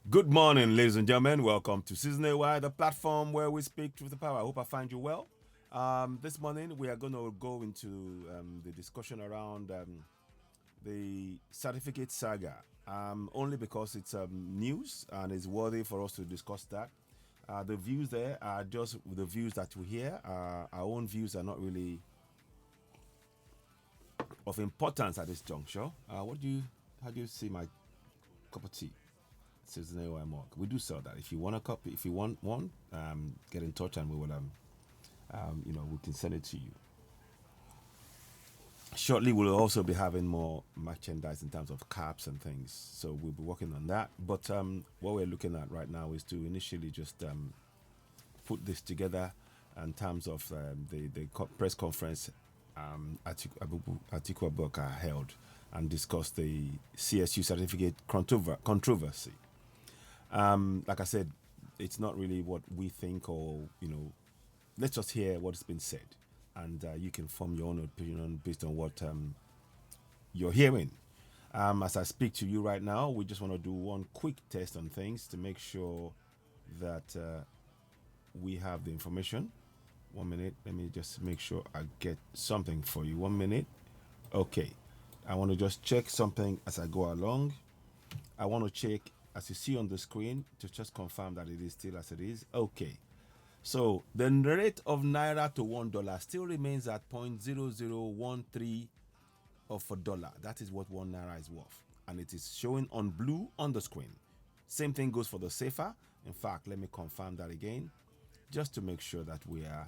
Good morning, ladies and gentlemen. Welcome to Season AY, the platform where we speak truth to power. I hope I find you well. This morning, we are going to go into the discussion around the certificate saga, only because it's news and it's worthy for us to discuss that. The views there are just the views that we hear. Our own views are not really of importance at this juncture. How do you see my cup of tea? Says the AY mug. We do sell that. If you want a copy, if you want one, get in touch and we will we can send it to you. Shortly, we'll also be having more merchandise in terms of caps and things. So we'll be working on that. But what we're looking at right now is to initially just put this together in terms of the press conference Atiku Abubakar held and discussed the CSU Certificate Controversy. Like I said, it's not really what we think, or let's just hear what's been said, and you can form your own opinion based on what you're hearing. As I speak to you right now, we just want to do one quick test on things to make sure that we have the information. 1 minute, let me just make sure I get something for you. 1 minute. Okay, I want to just check something as I go along. I want to check, as you see on the screen, to just confirm that it is still as it is. Okay. So the rate of Naira to $1 still remains at 0.0013 of a dollar. That is what 1 Naira is worth. And it is showing on blue on the screen. Same thing goes for the safer. In fact, let me confirm that again, just to make sure that we are,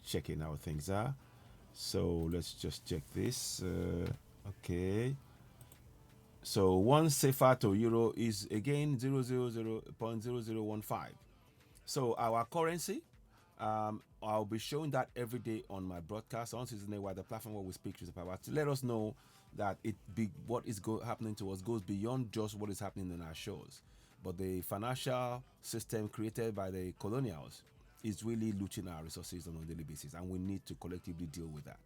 checking how things are. So let's just check this. Okay. So 1 safer to euro is again 0.0015. So our currency, I'll be showing that every day on my broadcast on Season AY, the platform where we speak to the power, to let us know that what is happening to us goes beyond just what is happening in our shows. But the financial system created by the colonials is really looting our resources on a daily basis, and we need to collectively deal with that.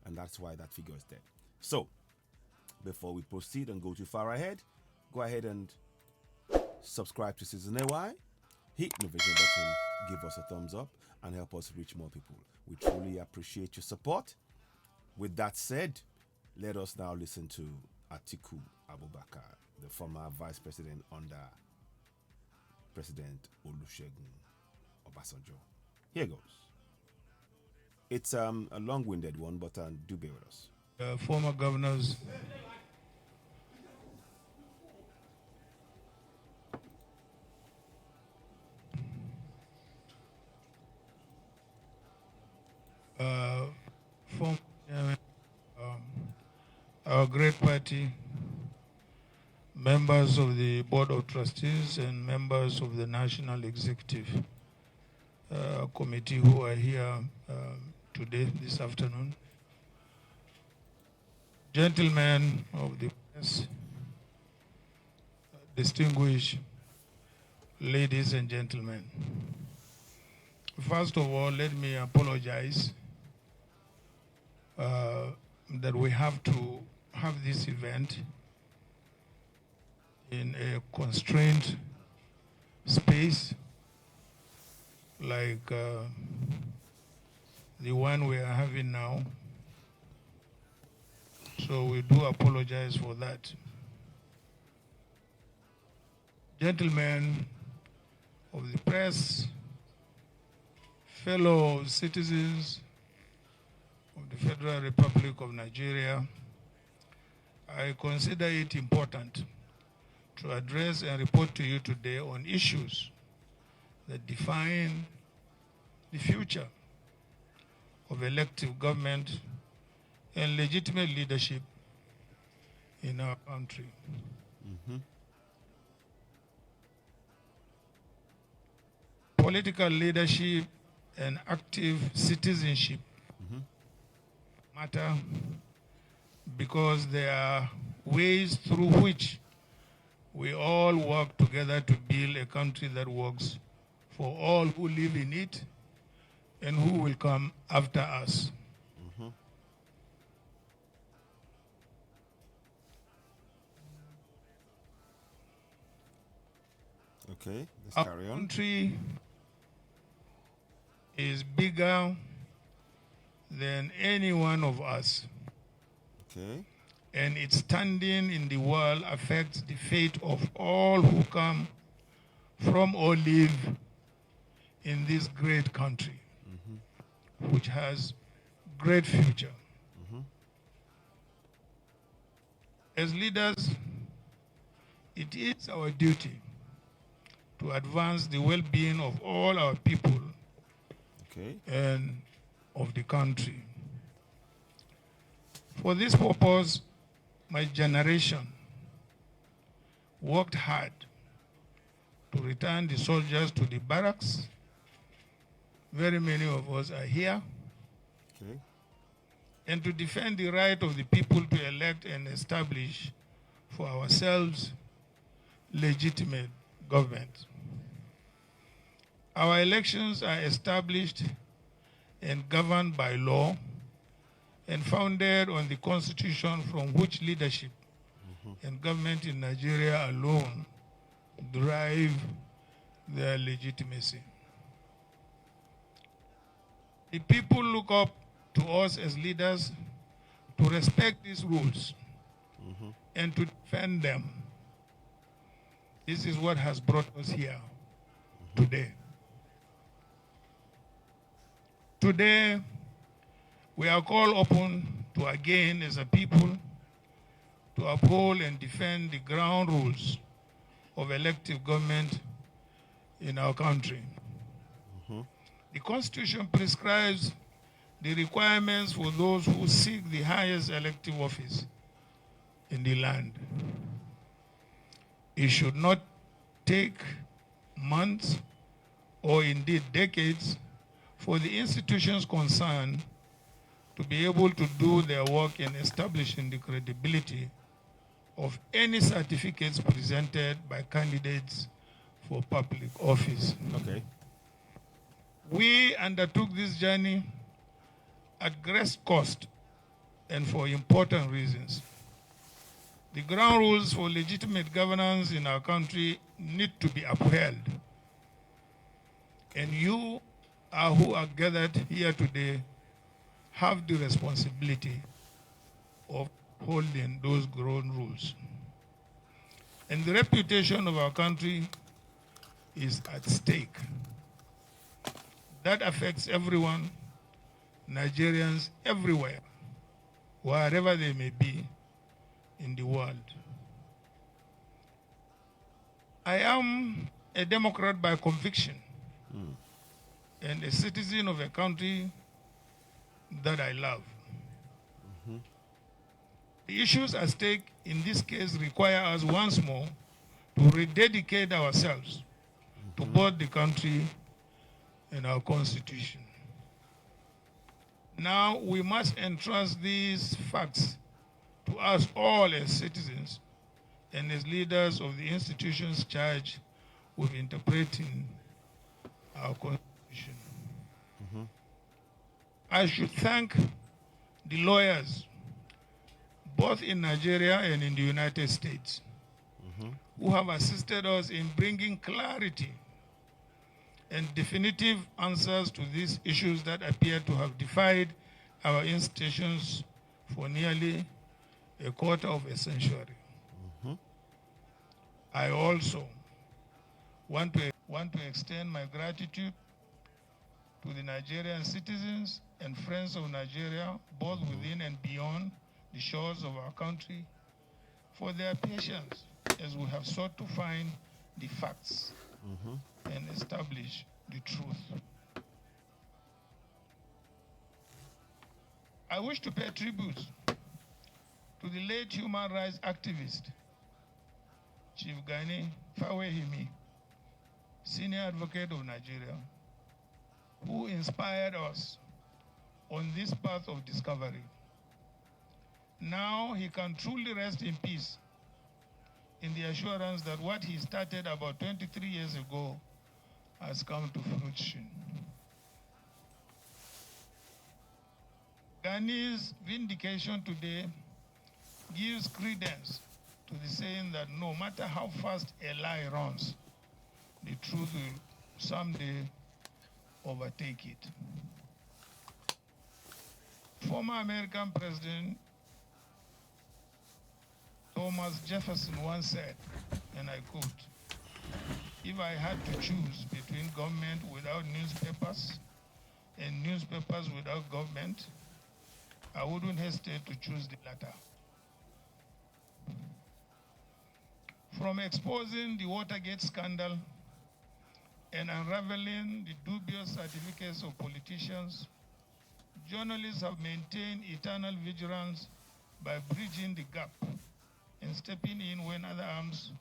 And that's why that figure is there. So before we proceed and go too far ahead, go ahead and subscribe to Season AY, hit the notification button, give us a thumbs up, and help us reach more people. We truly appreciate your support. With that said, let us now listen to Atiku Abubakar, the former vice president under President Olusegun Obasanjo. Here goes. It's a long-winded one, but do bear with us. Former governors former our great party, members of the Board of Trustees and members of the National Executive Committee who are here today, this afternoon, gentlemen of the press, distinguished ladies and gentlemen. First of all, let me apologize that we have to have this event in a constrained space like the one we are having now. So we do apologize for that. Gentlemen of the press, fellow citizens of the Federal Republic of Nigeria, I consider it important to address and report to you today on issues that define the future of elective government and legitimate leadership in our country. Political leadership and active citizenship matter because there are ways through which we all work together to build a country that works for all who live in it and who will come after us. Okay, let's Our carry on. country is bigger than any one of us, Okay. and its standing in the world affects the fate of all who come from or live in this great country, which has great future. As leaders, it is our duty to advance the well-being of all our people Okay. and of the country. For this purpose, my generation worked hard to return the soldiers to the barracks. Very many of us are here. Okay. And to defend the right of the people to elect and establish for ourselves legitimate government. Our elections are established and governed by law and founded on the Constitution, from which leadership and government in Nigeria alone derive their legitimacy. The people look up to us as leaders to respect these rules and to defend them. This is what has brought us here today. Today, we are called upon to again, as a people, to uphold and defend the ground rules of elective government in our country. The Constitution prescribes the requirements for those who seek the highest elective office in the land. It should not take months or indeed decades for the institutions concerned to be able to do their work in establishing the credibility of any certificates presented by candidates for public office. Okay. We undertook this journey at great cost and for important reasons. The ground rules for legitimate governance in our country need to be upheld. And you who are gathered here today have the responsibility of holding those ground rules. And the reputation of our country is at stake. That affects everyone, Nigerians everywhere, wherever they may be in the world. I am a Democrat by conviction and a citizen of a country that I love. The issues at stake in this case require us once more to rededicate ourselves to both the country and our Constitution. Now we must entrust these facts to us all as citizens and as leaders of the institutions charged with interpreting our Constitution. I should thank the lawyers, both in Nigeria and in the United States, who have assisted us in bringing clarity and definitive answers to these issues that appear to have defied our institutions for nearly a quarter of a century. I also want to extend my gratitude to the Nigerian citizens and friends of Nigeria, both within and beyond the shores of our country, for their patience as we have sought to find the facts and establish the truth. I wish to pay tribute to the late human rights activist, Chief Gani Fawehimi, senior advocate of Nigeria, who inspired us on this path of discovery. Now he can truly rest in peace in the assurance that what he started about 23 years ago has come to fruition. Gani's vindication today gives credence to the saying that no matter how fast a lie runs, the truth will someday overtake it. Former American President Thomas Jefferson once said, and I quote, "If I had to choose between government without newspapers and newspapers without government, I wouldn't hesitate to choose the latter." From exposing the Watergate scandal and unraveling the dubious certificates of politicians, journalists have maintained eternal vigilance by bridging the gap and stepping in when other arms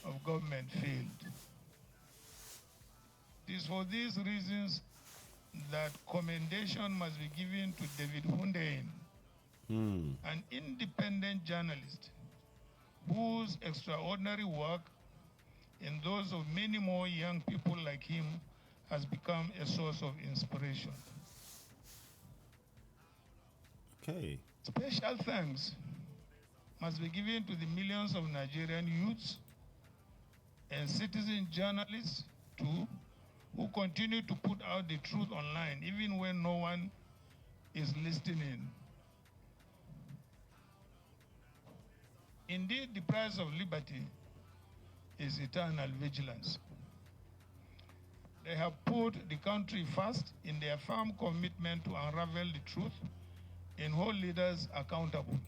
of government failed. It is for these reasons that commendation must be given to David Hundeyin, an independent journalist whose extraordinary work and those of many more young people like him has become a source of inspiration. Okay. Special thanks must be given to the millions of Nigerian youths and citizen journalists too, who continue to put out the truth online even when no one is listening. Indeed, the price of liberty is eternal vigilance. They have put the country first in their firm commitment to unravel the truth and hold leaders accountable.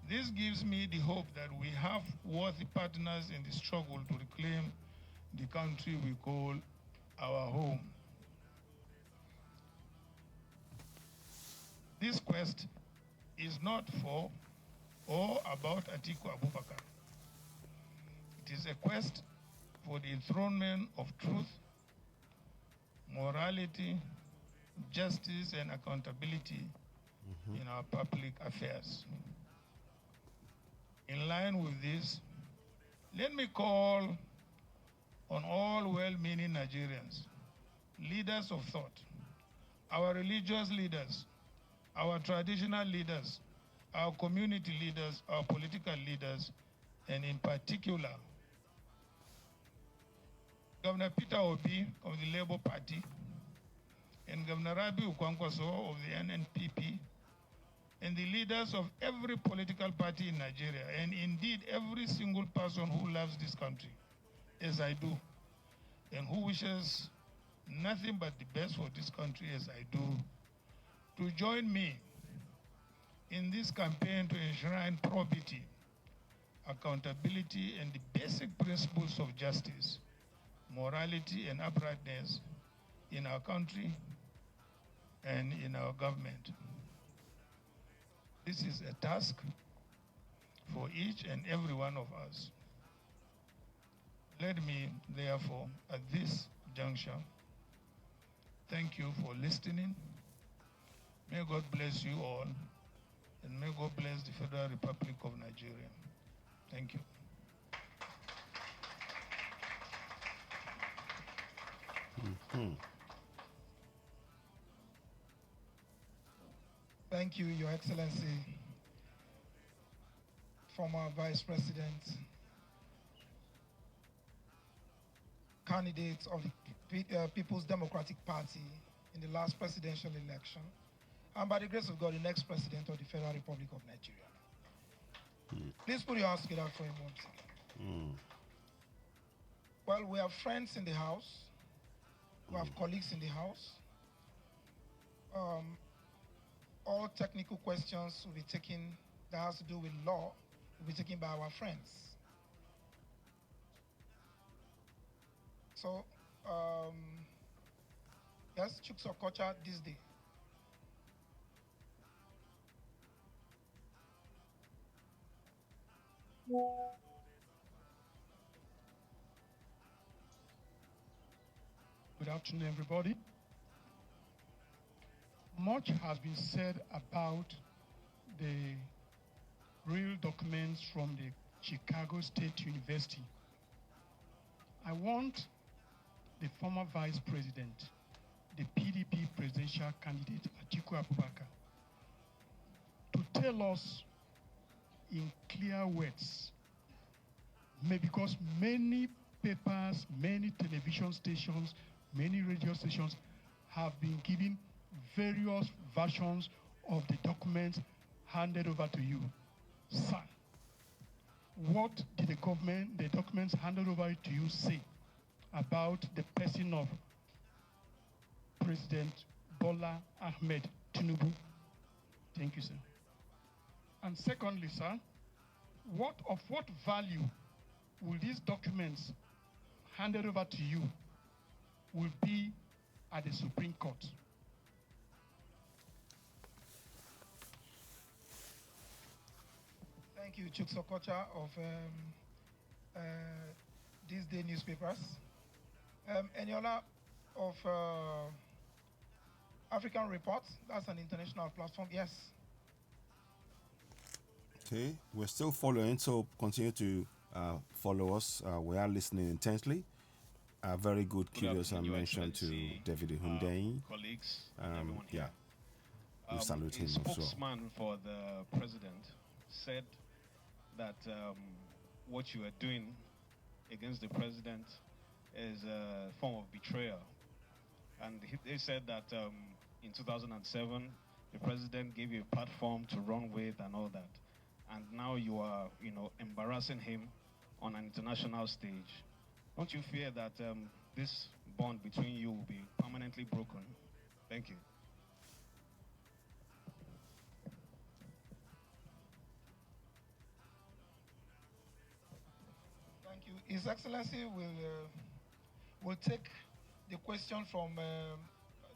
This gives me the hope that we have worthy partners in the struggle to reclaim the country we call our home. This quest is not for or about Atiku Abubakar. It is a quest for the enthronement of truth, morality, justice, and accountability in our public affairs. In line with this, let me call on all well-meaning Nigerians, leaders of thought, our religious leaders, our traditional leaders, our community leaders, our political leaders, and in particular, Governor Peter Obi of the Labour Party and Governor Rabi Ukwankwaso of the NNPP, and the leaders of every political party in Nigeria, and indeed every single person who loves this country, as I do, and who wishes nothing but the best for this country as I do, to join me in this campaign to enshrine probity, accountability, and the basic principles of justice, morality, and uprightness in our country and in our government. This is a task for each and every one of us. Let me, therefore, at this juncture, thank you for listening. May God bless you all, and may God bless the Federal Republic of Nigeria. Thank you. Thank you, Your Excellency, former Vice President, candidate of the People's Democratic Party in the last presidential election, and by the grace of God, the next president of the Federal Republic of Nigeria. Please put your hands together for him once again. Well, we have friends in the house, we have colleagues in the house. All technical questions will be taken that has to do with law will be taken by our friends. So, yes, Chuksokocha this day. Good afternoon, everybody. Much has been said about the real documents from the Chicago State University. I want the former Vice President, the PDP presidential candidate, Atiku Abubakar, to tell us in clear words, because many newspapers, many television stations, many radio stations have been giving various versions of the documents handed over to you. Sir, what did the documents handed over to you say about the person of President Bola Ahmed Tinubu? Thank you, sir. And secondly, sir, what value will these documents handed over to you will be at the Supreme Court? Thank you, Chuk Sokocha of These Day newspapers. Eniola of African Report, that's an international platform, yes. Okay, we're still following, so continue to follow us. We are listening intensely. Very good kudos and mention to David Hundeyin. Colleagues, yeah, we salute him a as well. spokesman for the president said that what you are doing against the president is a form of betrayal. And they said that in 2007, the president gave you a platform to run with and all that. And now you are, embarrassing him on an international stage. Don't you fear that this bond between you will be permanently broken? Thank you. Thank you. His Excellency will take the question from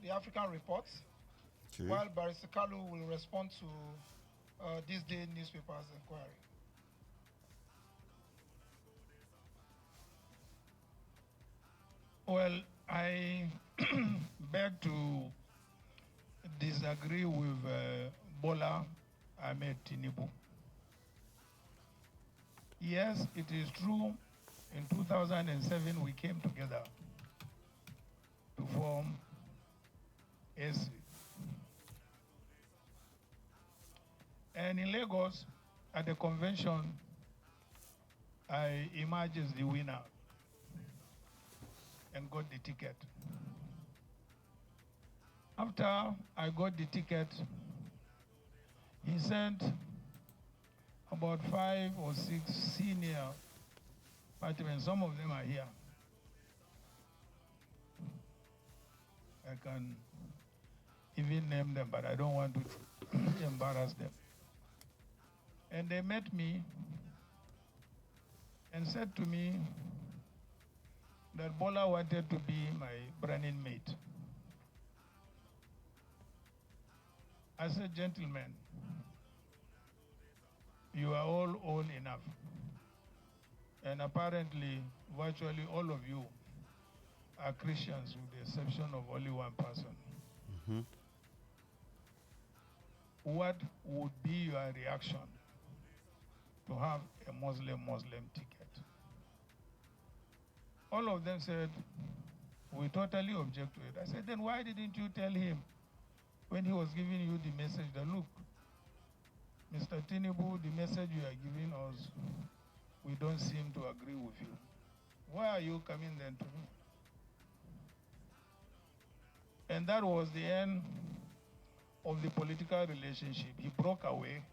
the African Report, Okay. while Barrister Kalu will respond to This Day newspaper's inquiry. Well, I beg to disagree with Bola Ahmed Tinubu. Yes, it is true, in 2007 we came together to form AC. And in Lagos, at the convention, I emerged as the winner and got the ticket. After I got the ticket, he sent about 5 or 6 senior partymen. Some of them are here. I can even name them, but I don't want to embarrass them. And they met me and said to me that Bola wanted to be my running mate. I said, gentlemen, you are all old enough. And apparently, virtually all of you are Christians with the exception of only one person. Mm-hmm. What would be your reaction to have a Muslim ticket? All of them said, we totally object to it. I said, then why didn't you tell him when he was giving you the message that, look, Mr. Tinubu, the message you are giving us, we don't seem to agree with you. Why are you coming then to me? And that was the end of the political relationship. He broke away,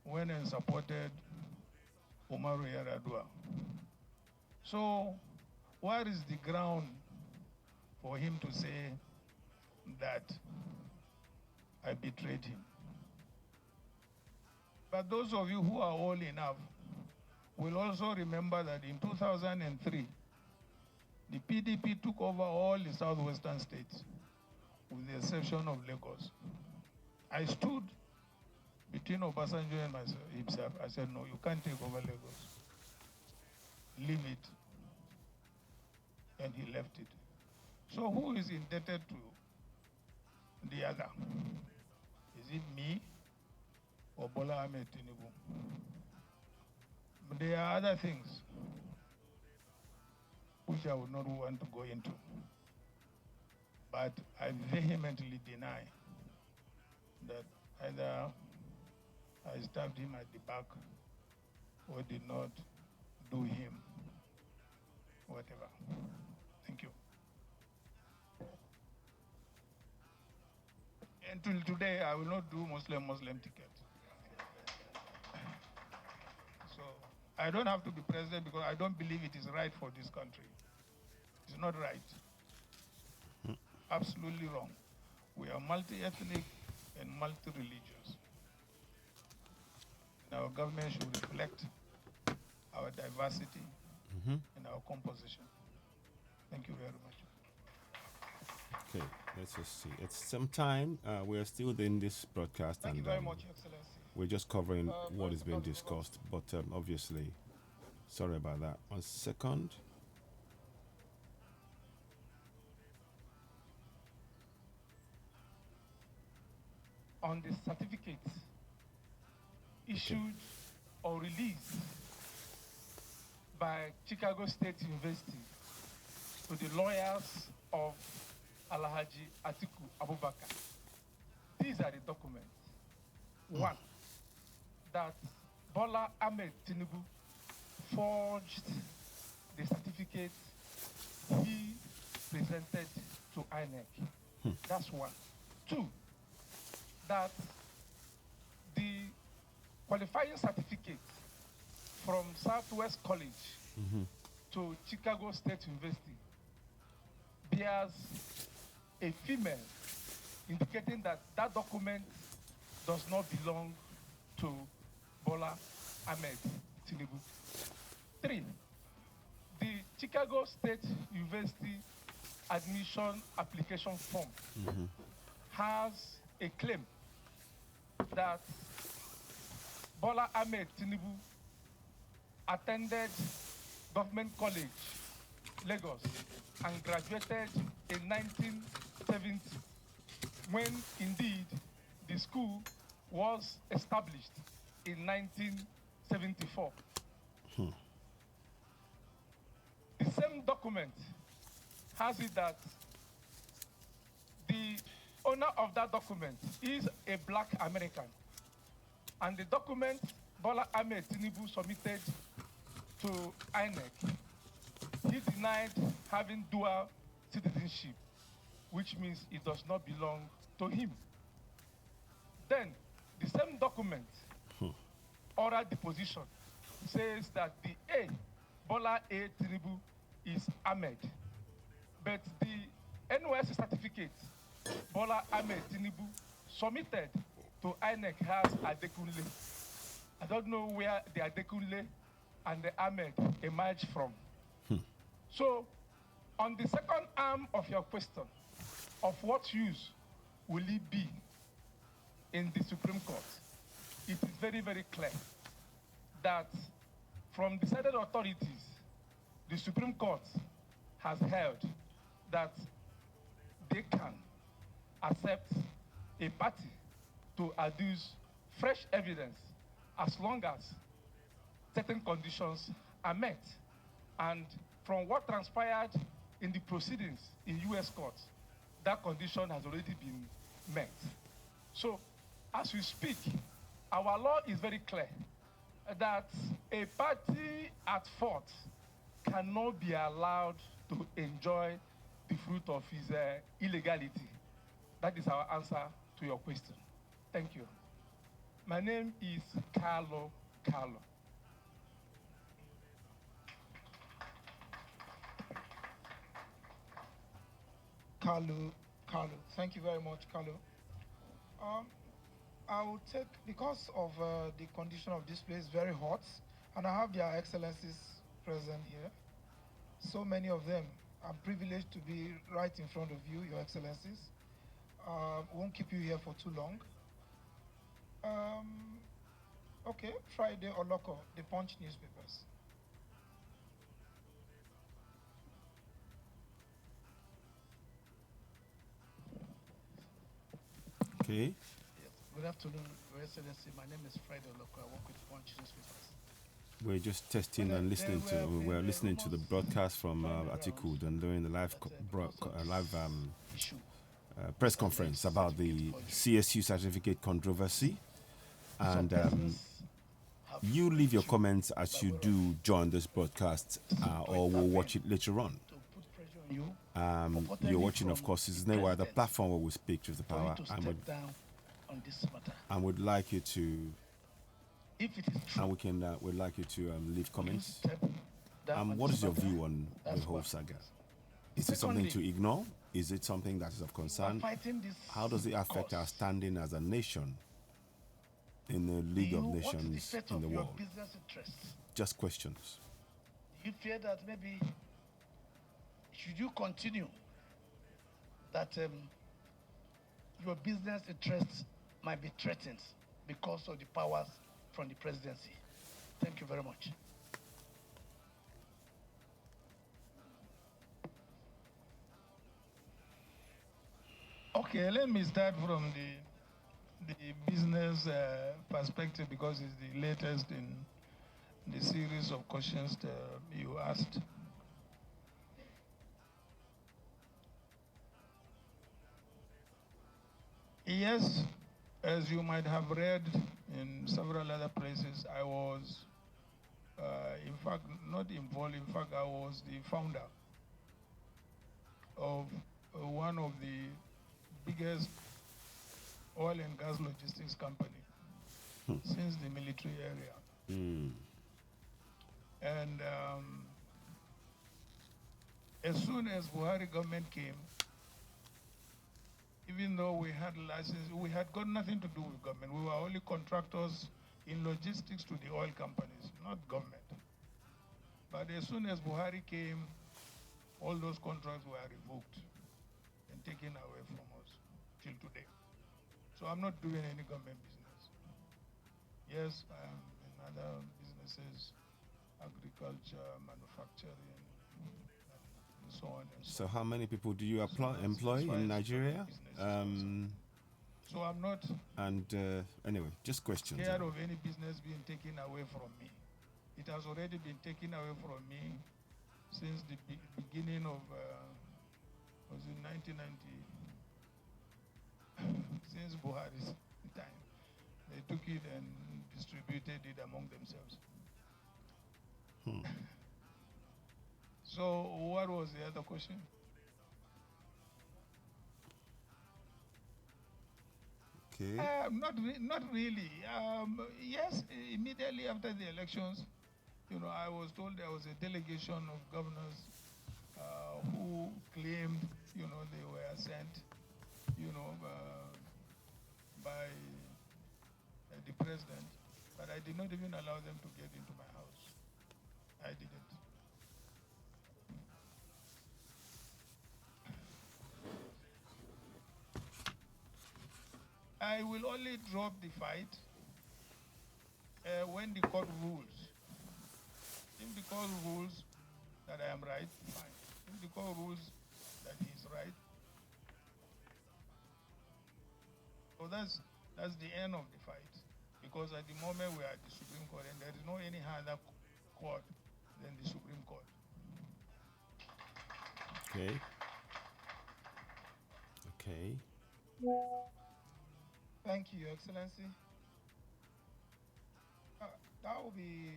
went and supported Umaru Yar'Adua. So, where is the ground for him to say that I betrayed him? But those of you who are old enough will also remember that in 2003, the PDP took over all the southwestern states, with the exception of Lagos. I stood between Obasanjo and himself. I said, no, you can't take over Lagos. Leave it. And he left it. So who is indebted to the other? Is it me or Bola Ahmed Tinubu? But there are other things which I would not want to go into. But I vehemently deny that either I stabbed him at the back or did not do him until today, I will not do Muslim ticket. So I don't have to be president because I don't believe it is right for this country. It's not right. Absolutely wrong. We are multi-ethnic and multi-religious. And our government should reflect our diversity and our composition. Thank you very much. Okay, let's just see. It's some time. We're still in this broadcast. Thank you very much, Your Excellency. We're just covering what is being discussed. But obviously, sorry about that. 1 second. On the certificates issued or released by Chicago State University to the lawyers of Alhaji Atiku Abubakar. These are the documents. One, that Bola Ahmed Tinubu forged the certificate he presented to INEC. That's one. Two, that the qualifying certificate from Southwest College to Chicago State University bears a female, indicating that that document does not belong to Bola Ahmed Tinubu. Three, the Chicago State University admission application form has a claim that Bola Ahmed Tinubu attended Government College, Lagos, and graduated in 1970, when indeed the school was established in 1974. The same document has it that the owner of that document is a black American, and the document Bola Ahmed Tinubu submitted to INEC, he denied having dual citizenship, which means it does not belong to him. Then, the same document, oral deposition, says that the A, Bola A. Tinubu, is Ahmed, but the NYSC certificate Bola Ahmed Tinubu submitted to INEC has Adekunle. I don't know where the Adekunle and the Ahmed emerged from. So, on the second arm of your question, of what use will it be in the Supreme Court, it is very, very clear that from decided authorities, the Supreme Court has held that they can accept a party to adduce fresh evidence as long as certain conditions are met. And from what transpired in the proceedings in U.S. courts, that condition has already been met. So, as we speak, our law is very clear that a party at fault cannot be allowed to enjoy the fruit of his illegality. That is our answer to your question. Thank you. My name is Carlo. Carlo. Thank you very much, Carlo. I will take, because of the condition of this place, very hot, and I have their excellencies present here. So many of them. I'm privileged to be right in front of you, your excellencies. Won't keep you here for too long. Okay, Friday or Loco, the Punch newspapers. Okay. Yes. Good afternoon, Your Excellency. My name is Friday Oloko. I work with Punch newspapers. We're just testing and listening to. We're listening to the broadcast from Atiku and during the live press conference about the CSU Certificate Controversy. And you leave your comments as you do join this broadcast, or we'll watch it later on. To put pressure on you purportedly watching, of from course, is the the president platform where we speak to the for power. you to And step down on this matter. would like you to, If it is true, and we can, would like you to leave will you comments. step down on What this is your matter? view on the That's whole one. saga? Is it something to Secondly, ignore? Is it something that is of we are concern? fighting this How does it affect our cause. standing as a nation in the League of What is the Nations fate in of the your world? business interests? Just questions. Do you fear that maybe should you continue that your business interests might be threatened because of the powers from the presidency? Thank you very much. Okay, let me start from the business perspective because it's the latest in the series of questions that you asked. Yes, as you might have read in several other places, I was, in fact, not involved. In fact, I was the founder of one of the biggest oil and gas logistics company since the military area. And as soon as Buhari government came, even though we had license, we had got nothing to do with government. We were only contractors in logistics to the oil companies, not government. But as soon as Buhari came, all those contracts were revoked and taken away from us till today. So I'm not doing any government business. Yes, I am in other businesses, agriculture, manufacturing, and so on and so So, how many people do you employ in Nigeria? So I'm not Anyway, just questions. scared of any business being taken away from me. It has already been taken away from me since the beginning of, was it 1990? Since Buhari's time. They took it and distributed it among themselves. So what was the other question? Okay. Not really. Yes, immediately after the elections, I was told there was a delegation of governors who claimed, they were sent, by the president, but I did not even allow them to get into my house. I didn't. I will only drop the fight when the court rules. If the court rules that I am right, fine. If the court rules that he is right, so that's the end of the fight. Because at the moment we are at the Supreme Court, and there is no any other court than the Supreme Court. Okay. Okay. Thank you, Your Excellency. That will be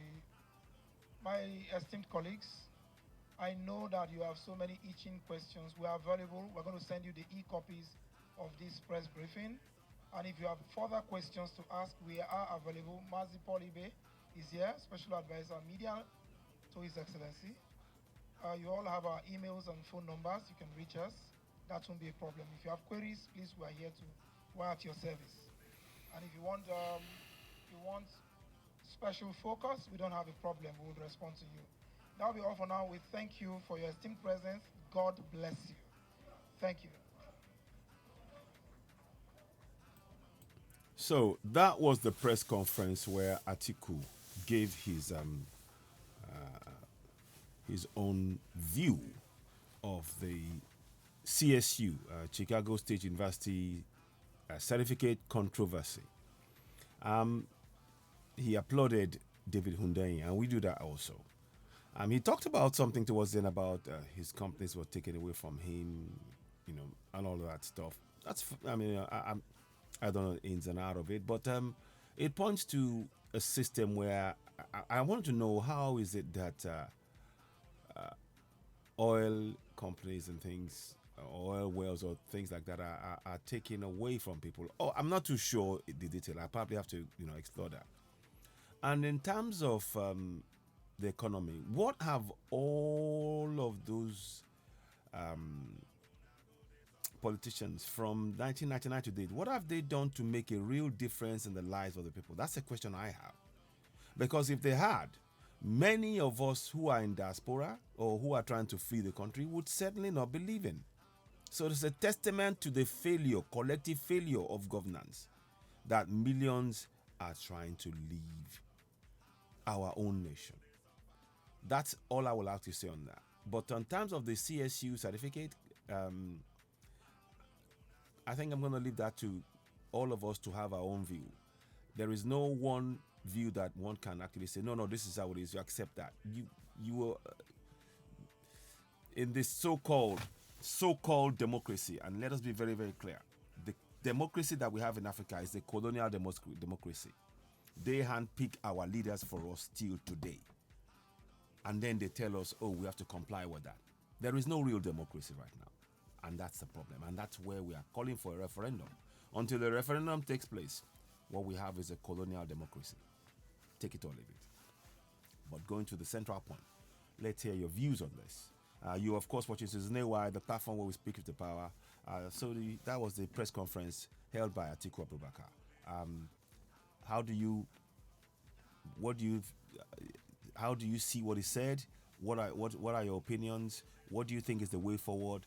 my esteemed colleagues. I know that you have so many itching questions. We are available. We're going to send you the e-copies of this press briefing. And if you have further questions to ask, we are available. Mazi Polibe is here, Special Advisor Media to His Excellency. You all have our emails and phone numbers. You can reach us. That won't be a problem. If you have queries, please, we are here to we're at your service. And if you want special focus, we don't have a problem. We will respond to you. That'll be all for now. We thank you for your esteemed presence. God bless you. Thank you. So that was the press conference where Atiku gave his own view of the CSU, Chicago State University Certificate Controversy. He applauded David Hundeyin, and we do that also. He talked about something towards the end about his companies were taken away from him, and all of that stuff. I don't know the ins and out of it, but it points to a system where I want to know how is it that oil companies and things, oil wells or things like that are taken away from people. Oh, I'm not too sure the detail. I probably have to, explore that. And in terms of the economy, what have all of those politicians from 1999 to date, what have they done to make a real difference in the lives of the people? That's a question I have. Because if they had, many of us who are in diaspora or who are trying to flee the country would certainly not be leaving. So it's a testament to the failure, collective failure of governance, that millions are trying to leave our own nation. That's all I will have to say on that. But in terms of the CSU certificate, I think I'm going to leave that to all of us to have our own view. There is no one view that one can actually say, no, this is how it is. You accept that. You will in this so-called democracy, and let us be very, very clear. The democracy that we have in Africa is the colonial democracy. They handpick our leaders for us till today. And then they tell us, oh, we have to comply with that. There is no real democracy right now. And that's the problem. And that's where we are calling for a referendum. Until the referendum takes place, what we have is a colonial democracy. Take it or leave it. But going to the central point, let's hear your views on this. You, of course, watching Season AY, the platform where we speak with the power. That was the press conference held by Atiku Abubakar. How do you see what he said? What are your opinions? What do you think is the way forward?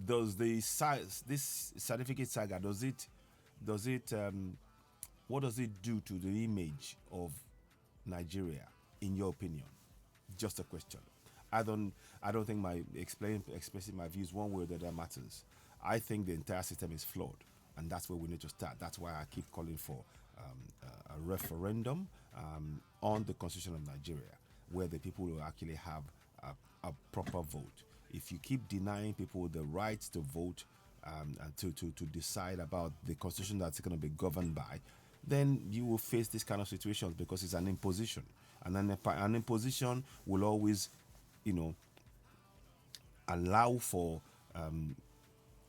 Does this certificate saga, what does it do to the image of Nigeria, in your opinion? Just a question. I don't think my expressing my views one way or the other matters. I think the entire system is flawed, and that's where we need to start. That's why I keep calling for a referendum on the Constitution of Nigeria, where the people will actually have a proper vote. If you keep denying people the right to vote and to decide about the Constitution that's going to be governed by, then you will face this kind of situations because it's an imposition. And an imposition will always, allow for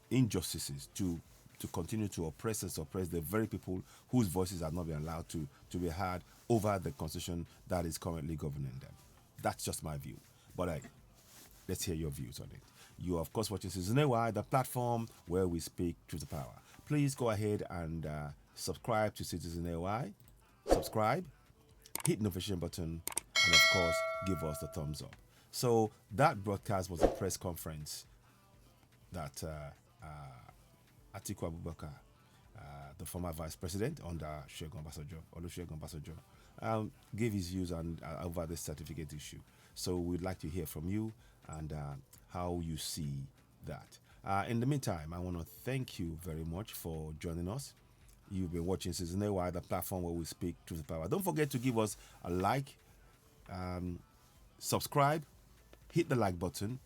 injustices to continue to oppress and suppress the very people whose voices have not been allowed to be heard over the constitution that is currently governing them. That's just my view. But let's hear your views on it. You are, of course, watching Season AY, the platform where we speak truth to power. Please go ahead and subscribe to Citizen AY. Subscribe, hit the notification button, and of course, give us the thumbs up. So that broadcast was a press conference that Atiku Abubakar, the former vice president under Olusegun Obasanjo, gave his views on over the certificate issue. So we'd like to hear from you and how you see that. In the meantime, I want to thank you very much for joining us. You've been watching Season AY, the platform where we speak truth to power. Don't forget to give us a like, subscribe, hit the like button,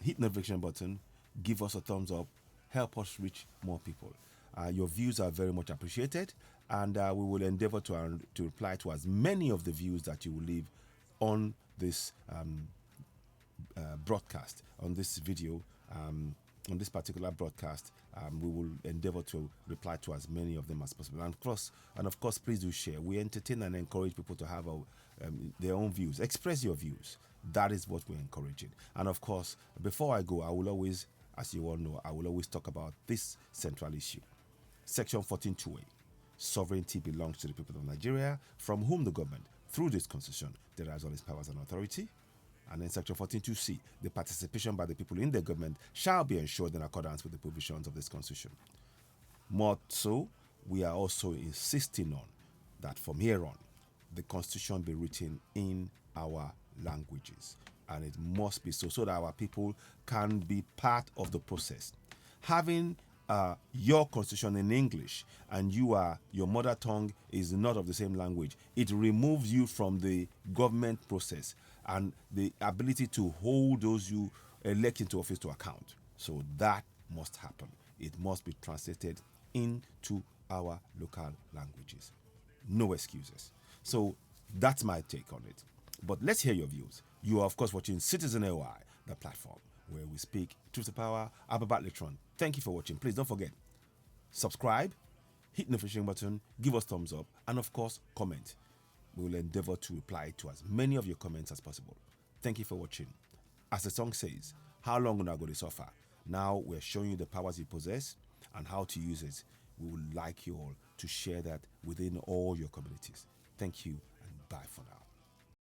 hit the notification button, give us a thumbs up, help us reach more people. Your views are very much appreciated, and we will endeavor to reply to as many of the views that you will leave on this broadcast, on this video, on this particular broadcast. We will endeavor to reply to as many of them as possible. And of course, please do share. We entertain and encourage people to have their own views. Express your views. That is what we're encouraging. And of course, before I go, I will always, as you all know, I will always talk about this central issue. Section 14(2)(a). Sovereignty belongs to the people of Nigeria, from whom the government, through this constitution, derives all its powers and authority. And then Section 14(2)(c), the participation by the people in the government shall be ensured in accordance with the provisions of this constitution. More so, we are also insisting on that from here on, the constitution be written in our languages. And it must be so that our people can be part of the process. Having your constitution in English and your mother tongue is not of the same language, it removes you from the government process and the ability to hold those you elect into office to account. So that must happen. It must be translated into our local languages. No excuses. So that's my take on it. But let's hear your views. You are, of course, watching Citizen AY, the platform where we speak truth to power. Abubakar Lectron. Thank you for watching. Please don't forget, subscribe, hit the notification button, give us thumbs up, and of course, comment. We will endeavor to reply to as many of your comments as possible. Thank you for watching. As the song says, how long will I go to suffer? Now we're showing you the powers you possess and how to use it. We would like you all to share that within all your communities. Thank you and bye for now.